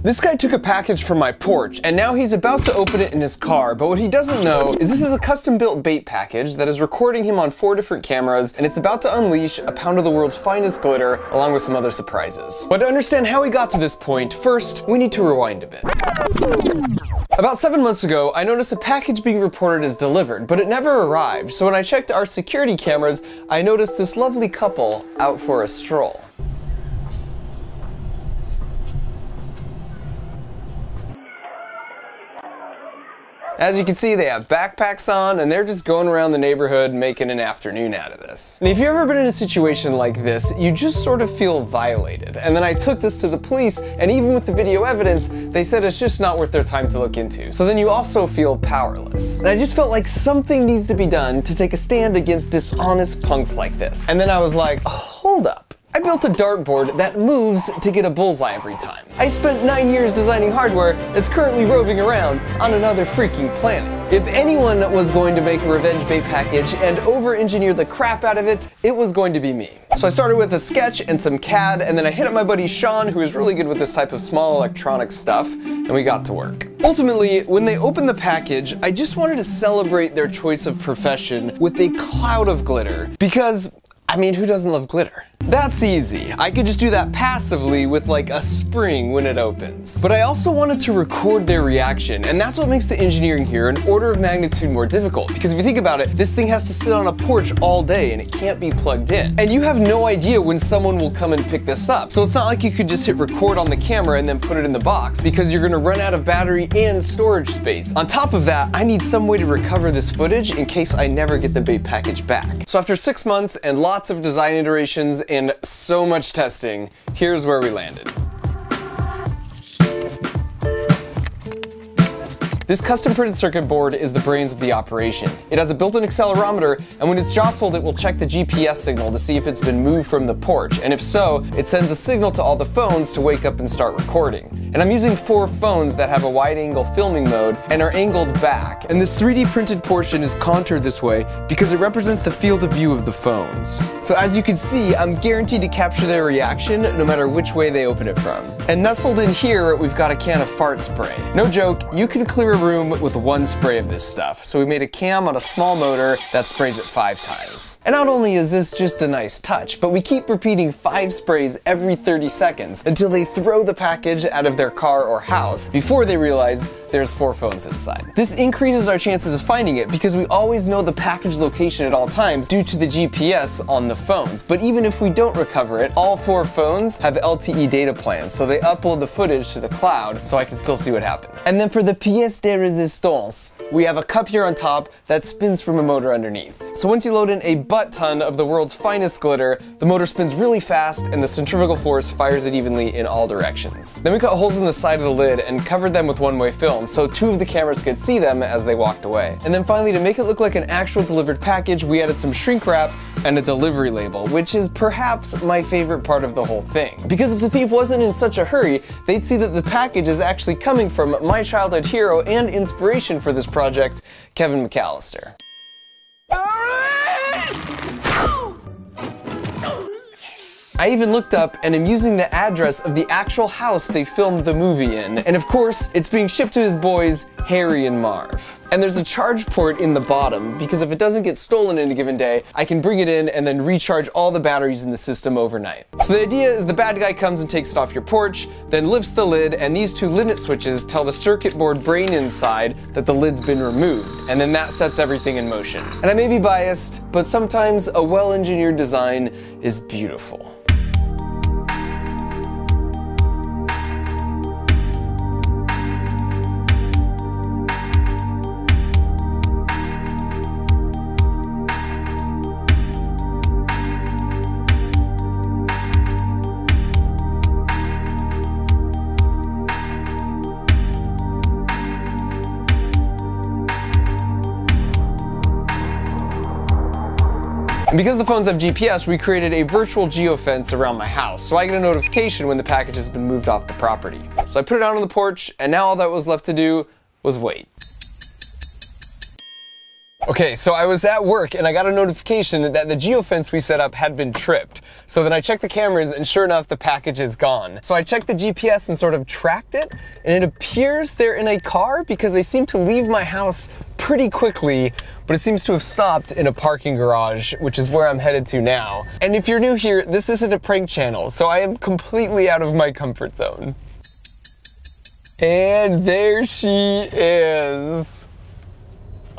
This guy took a package from my porch, and now he's about to open it in his car, but what he doesn't know is this is a custom-built bait package that is recording him on 4 different cameras, and it's about to unleash a pound of the world's finest glitter, along with some other surprises. But to understand how he got to this point, first, we need to rewind a bit. About 7 months ago, I noticed a package being reported as delivered, but it never arrived, so when I checked our security cameras, I noticed this lovely couple out for a stroll. As you can see, they have backpacks on, and they're just going around the neighborhood making an afternoon out of this. And if you've ever been in a situation like this, you just sort of feel violated. And then I took this to the police, and even with the video evidence, they said it's just not worth their time to look into. So then you also feel powerless. And I just felt like something needs to be done to take a stand against dishonest punks like this. And then I was like, hold up. I built a dartboard that moves to get a bullseye every time. I spent 9 years designing hardware that's currently roving around on another freaking planet. If anyone was going to make a revenge bait package and over-engineer the crap out of it, it was going to be me. So I started with a sketch and some CAD, and then I hit up my buddy Sean, who is really good with this type of small electronic stuff, and we got to work. Ultimately, when they opened the package, I just wanted to celebrate their choice of profession with a cloud of glitter, because I mean, who doesn't love glitter? That's easy. I could just do that passively with like a spring when it opens. But I also wanted to record their reaction, and that's what makes the engineering here an order of magnitude more difficult. Because if you think about it, this thing has to sit on a porch all day and it can't be plugged in. And you have no idea when someone will come and pick this up. So it's not like you could just hit record on the camera and then put it in the box, because you're gonna run out of battery and storage space. On top of that, I need some way to recover this footage in case I never get the bait package back. So after 6 months and lots of design iterations and so much testing, here's where we landed. This custom printed circuit board is the brains of the operation. It has a built-in accelerometer, and when it's jostled, it will check the GPS signal to see if it's been moved from the porch, and if so, it sends a signal to all the phones to wake up and start recording. And I'm using 4 phones that have a wide-angle filming mode and are angled back. And this 3D printed portion is contoured this way because it represents the field of view of the phones. So as you can see, I'm guaranteed to capture their reaction no matter which way they open it from. And nestled in here, we've got a can of fart spray. No joke, you can clear a room with 1 spray of this stuff. So we made a cam on a small motor that sprays it 5 times. And not only is this just a nice touch, but we keep repeating 5 sprays every 30 seconds until they throw the package out of their car or house before they realize there's 4 phones inside. This increases our chances of finding it because we always know the package location at all times due to the GPS on the phones. But even if we don't recover it, all 4 phones have LTE data plans, so they upload the footage to the cloud so I can still see what happened. And then for the pièce de résistance, we have a cup here on top that spins from a motor underneath. So once you load in a butt ton of the world's finest glitter, the motor spins really fast and the centrifugal force fires it evenly in all directions. Then we cut holes in the side of the lid and covered them with one-way film so 2 of the cameras could see them as they walked away. And then finally, to make it look like an actual delivered package, we added some shrink wrap and a delivery label, which is perhaps my favorite part of the whole thing. Because if the thief wasn't in such a hurry, they'd see that the package is actually coming from my childhood hero and inspiration for this project, Kevin McAllister. I even looked up and am using the address of the actual house they filmed the movie in. And of course, it's being shipped to his boys, Harry and Marv. And there's a charge port in the bottom because if it doesn't get stolen in a given day, I can bring it in and then recharge all the batteries in the system overnight. So the idea is the bad guy comes and takes it off your porch, then lifts the lid, and these 2 limit switches tell the circuit board brain inside that the lid's been removed, and then that sets everything in motion. And I may be biased, but sometimes a well-engineered design is beautiful. And because the phones have GPS, we created a virtual geofence around my house, so I get a notification when the package has been moved off the property. So I put it out on the porch, and now all that was left to do was wait. Okay, so I was at work and I got a notification that the geofence we set up had been tripped. So then I checked the cameras and sure enough, the package is gone. So I checked the GPS and sort of tracked it, and it appears they're in a car because they seem to leave my house pretty quickly, but it seems to have stopped in a parking garage, which is where I'm headed to now. And if you're new here, this isn't a prank channel, so I am completely out of my comfort zone. And there she is.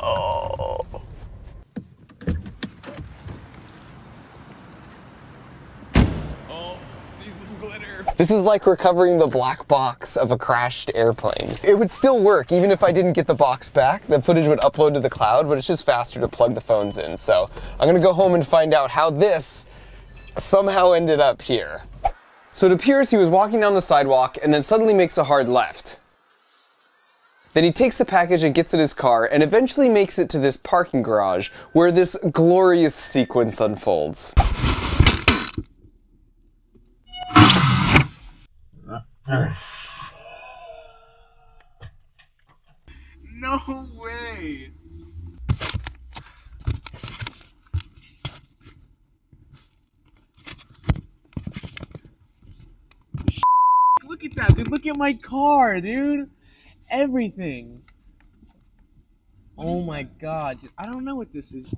Oh. Oh, see some glitter. This is like recovering the black box of a crashed airplane. It would still work even if I didn't get the box back. The footage would upload to the cloud, but it's just faster to plug the phones in. So I'm gonna go home and find out how this somehow ended up here. So it appears he was walking down the sidewalk and then suddenly makes a hard left. Then he takes the package and gets in his car and eventually makes it to this parking garage where this glorious sequence unfolds. No way! Look at that, dude. Look at my car, dude. Everything. Oh my god. I don't know what this is.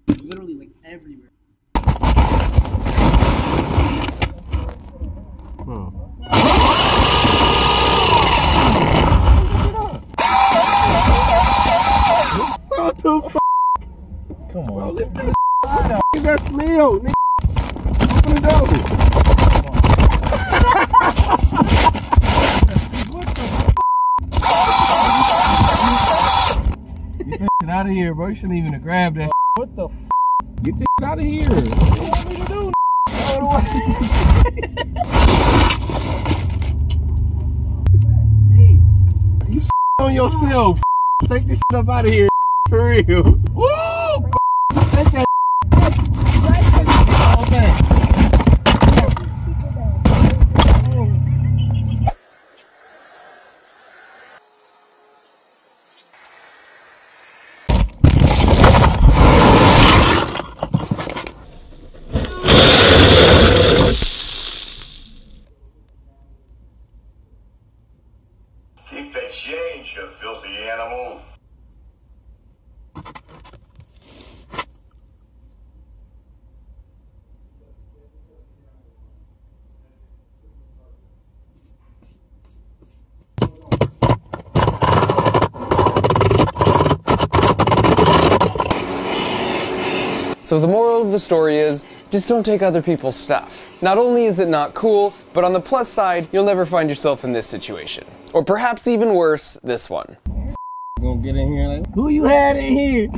Literally like everywhere. What the f? Come on. Lift this out. That's Leo, nigga. Open the door. Get that shit out of here, bro. You shouldn't even have grabbed that. What the f? Get this shit out of here. What do you want me to do? You on yourself. Take this shit up out of here. For real. Woo! Take that all day. Keep that change, you filthy animal. So the moral of the story is, just don't take other people's stuff. Not only is it not cool, but on the plus side, you'll never find yourself in this situation. Or perhaps even worse, this one. Gonna get in here like, who you had in here?